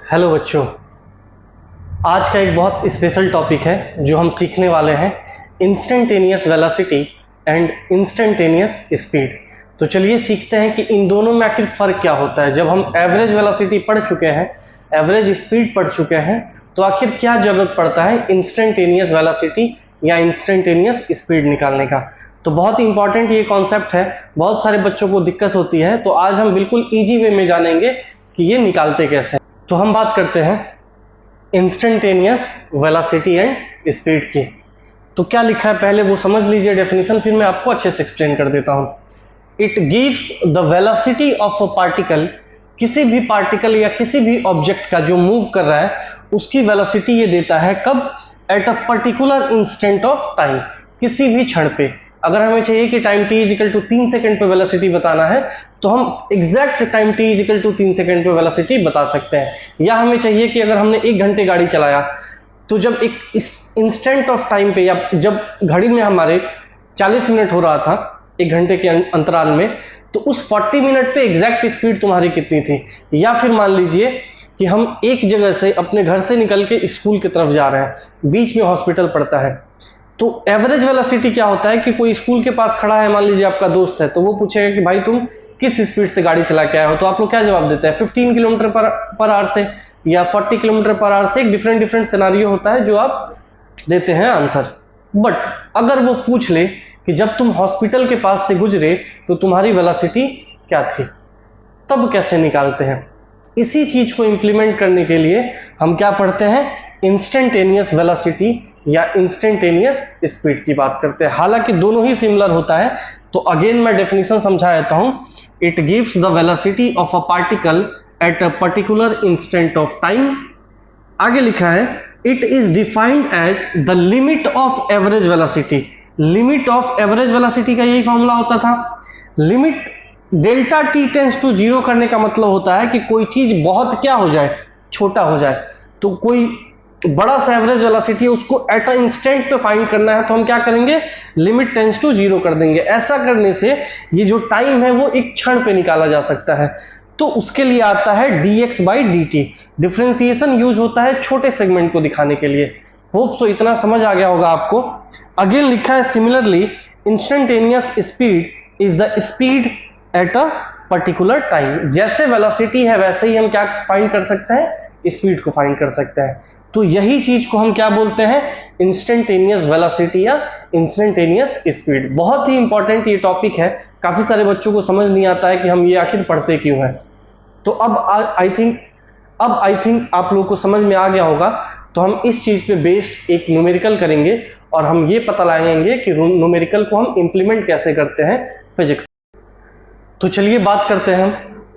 Hello बच्चों, आज का एक बहुत स्पेशल टॉपिक है जो हम सीखने वाले हैं, instantaneous velocity and instantaneous speed. तो चलिए सीखते हैं कि इन दोनों में आखिर फ़र्क क्या होता है। जब हम एवरेज वेलोसिटी पढ़ चुके हैं, एवरेज स्पीड पढ़ चुके हैं, तो आखिर क्या ज़रूरत पड़ता है इंस्टेंटेनियस वेलोसिटी या इंस्टेंटेनियस स्पीड निकालने का। तो बहुत इंपॉर्टेंट ये कॉन्सेप्ट है, बहुत सारे बच्चों को दिक्कत होती है, तो आज हम बिल्कुल ईजी वे में जानेंगे कि ये निकालते कैसे हैं। तो हम बात करते हैं इंस्टेंटेनियस वेलोसिटी एंड स्पीड की। तो क्या लिखा है पहले वो समझ लीजिए डेफिनेशन, फिर मैं आपको अच्छे से एक्सप्लेन कर देता हूं। It gives the velocity of a particle, किसी भी पार्टिकल या किसी भी ऑब्जेक्ट का जो मूव कर रहा है उसकी वेलोसिटी ये देता है कब? At a particular instant of time, किसी भी क्षण पे। अगर हमें चाहिए कि time t is equal to 3 second पे वेलोसिटी बताना है तो हम exact time t is equal to 3 second पे वेलोसिटी बता सकते हैं। या हमें चाहिए कि अगर हमने 1 घंटे गाड़ी चलाया तो जब एक इस इंस्टेंट ऑफ टाइम पे, या जब घड़ी में हमारे 40 मिनट हो रहा था 1 घंटे के अंतराल में, तो उस 40 मिनट पे एग्जैक्ट स्पीड तुम्हारी कितनी थी। या फिर मान लीजिए कि हम एक जगह से अपने घर से निकल के स्कूल की तरफ जा रहे हैं, बीच में हॉस्पिटल पड़ता है, तो एवरेज वेलोसिटी क्या होता है कि कोई स्कूल के पास खड़ा है, मान लीजिए आपका दोस्त है, तो वो पूछेगा कि भाई तुम किस स्पीड से गाड़ी चला के आए हो, तो आप लोग क्या जवाब देते हैं? 15 किलोमीटर पर आवर से या 40 किलोमीटर पर आवर से। एक डिफरेंट डिफरेंट सिनेरियो होता है जो आप देते हैं आंसर। बट अगर वो पूछ ले कि जब तुम हॉस्पिटल के पास से गुजरे तो तुम्हारी वेलोसिटी क्या थी, तब कैसे निकालते हैं? इसी चीज को इंप्लीमेंट करने के लिए हम क्या पढ़ते हैं? इंस्टेंटेनियस वेलोसिटी या इंस्टेंटेनियस स्पीड की बात करते हैं। हालांकि दोनों ही सिमिलर होता है, तो अगेन मैं डेफिनेशन समझा देता हूं। It gives the velocity of a particle at a particular instant of time. आगे लिखा है it is defined as the limit of average velocity. Limit of average velocity का यही फॉर्मूला होता था। Limit delta T tends to zero करने का मतलब होता है कि कोई चीज बहुत क्या हो जाए, छोटा हो जाए। तो कोई बड़ा सा एवरेज वेलोसिटी है, उसको एट अ इंस्टेंट पे फाइंड करना है, तो हम क्या करेंगे? लिमिट टेंस टू जीरो कर देंगे। ऐसा करने से ये जो टाइम है वो एक क्षण पे निकाला जा सकता है। तो उसके लिए आता है dx by dt। Differentiation use होता है छोटे सेगमेंट को दिखाने के लिए। होप सो इतना समझ आ गया होगा आपको। अगेन लिखा है similarly instantaneous speed is the speed at a particular time. जैसे वेलोसिटी है वैसे ही हम क्या फाइंड कर सकते हैं? स्पीड को फाइंड कर सकते हैं। तो यही चीज को हम क्या बोलते हैं? इंस्टेंटेनियस वेलोसिटी या इंस्टेंटेनियस स्पीड। बहुत ही इंपॉर्टेंट ये टॉपिक है, काफी सारे बच्चों को समझ नहीं आता है कि हम ये आखिर पढ़ते क्यों हैं। तो अब आई थिंक आप लोगों को समझ में आ गया होगा। तो हम इस चीज पे बेस्ड एक न्यूमेरिकल करेंगे और हम ये पता लगाएंगे कि न्यूमेरिकल को हम इंप्लीमेंट कैसे करते हैं फिजिक्स। तो चलिए बात करते हैं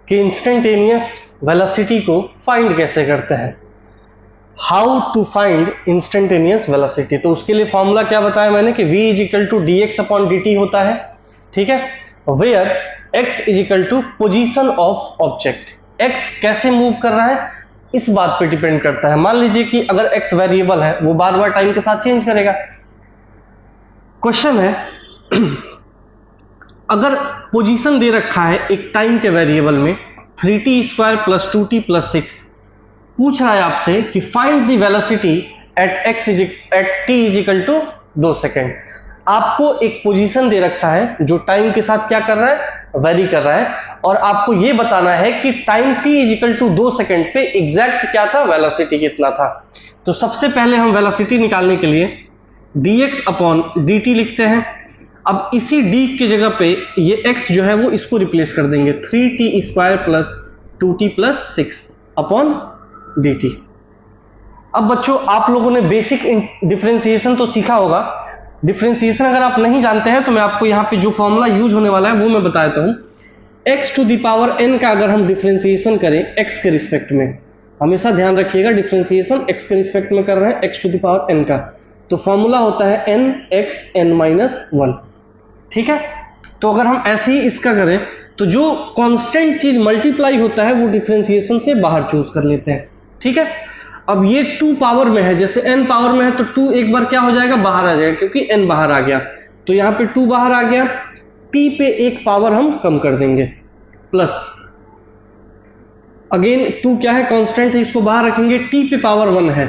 कि इंस्टेंटेनियस वेलोसिटी को फाइंड कैसे करते हैं। How to find instantaneous velocity. तो उसके लिए फॉर्मूला क्या बताया मैंने कि v is equal to D X upon D T होता है, ठीक है। Where x is equal to position of object. x कैसे मूव कर रहा है इस बात पे डिपेंड करता है। मान लीजिए कि अगर x वेरिएबल है, वो बार बार टाइम के साथ चेंज करेगा। क्वेश्चन है अगर पोजीशन दे रखा है एक टाइम के वेरिएबल में 3t square plus 2t plus 6, पूछ रहा है आपसे कि find the velocity at t is equal to 2 second. आपको एक पोजीशन दे रखा है जो टाइम के साथ क्या कर रहा है? वेरी कर रहा है, और आपको यह बताना है कि time t is equal to 2 second पे एग्जैक्ट क्या था, वेलोसिटी कितना था। तो सबसे पहले हम वेलोसिटी निकालने के लिए dx अपॉन dt लिखते हैं। अब इसी d की जगह पे ये x जो है वो इसको रिप्लेस कर देंगे, 3t square plus 2t plus 6 upon dt। अब बच्चों आप लोगों ने बेसिक डिफरेंशिएशन तो सीखा होगा। डिफरेंशिएशन अगर आप नहीं जानते हैं तो मैं आपको यहाँ पे जो फॉर्मूला यूज होने वाला है वो मैं बता देता हूँ। x to the power n का अगर हम डिफरेंशिएशन करें x के रिस्पेक्ट में, हमेशा ध्यान रखिएगा डिफरेंशिएशन x के रिस्पेक्ट में कर रहे हैं, x to the power n का, तो फॉर्मूला होता है nx n माइनस 1, ठीक है। तो अगर हम ऐसे ही इसका करें तो जो कांस्टेंट चीज मल्टीप्लाई होता है वो डिफरेंशिएशन से बाहर चूज कर लेते हैं, ठीक है। अब ये 2 पावर में है, जैसे n पावर में है तो 2 एक बार क्या हो जाएगा? बाहर आ जाएगा, क्योंकि n बाहर आ गया, तो यहाँ पे 2 बाहर आ गया। t पे एक पावर हम कम कर देंगे, प्लस अगेन टू क्या है, कांस्टेंट है, इसको बाहर रखेंगे, टी पे पावर 1 है,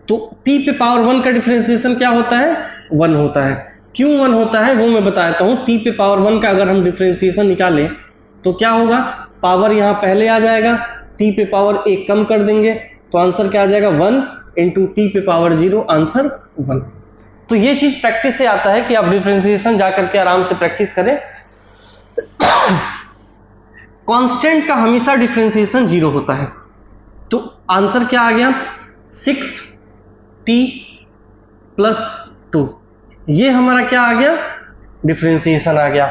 तो टी पे पावर 1 का डिफरेंशिएशन क्या होता है, 1 होता है। क्यों 1 होता है वो मैं बताता हूं। टी पे पावर 1 का अगर हम डिफरेंशिएशन निकालें तो क्या होगा, पावर यहां पहले आ जाएगा, टी पे पावर 1 कम कर देंगे तो आंसर क्या आ जाएगा, 1 इंटू टी पे पावर 0, आंसर 1। तो ये चीज प्रैक्टिस से आता है कि आप डिफरेंशिएशन जाकर के आराम से प्रैक्टिस करें। कांस्टेंट का हमेशा डिफरेंशिएशन 0 होता है, तो आंसर क्या आ गया, 6t प्लस 2, ये हमारा क्या आ गया, डिफरेंशिएशन आ गया।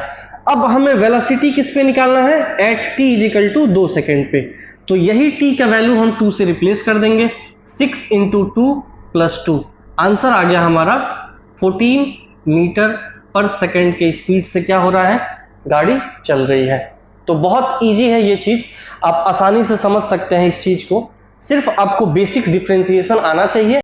अब हमें वेलोसिटी किस पे निकालना है, at t is equal to 2 second पे, तो यही t का वैल्यू हम 2 से रिप्लेस कर देंगे, 6 इंटू 2 प्लस 2, आंसर आ गया हमारा 14 मीटर पर सेकेंड के स्पीड से क्या हो रहा है, गाड़ी चल रही है। तो बहुत इजी है ये चीज, आप आसानी से समझ सकते हैं इस चीज को, सिर्फ आपको बेसिक डिफरेंशिएशन आना चाहिए।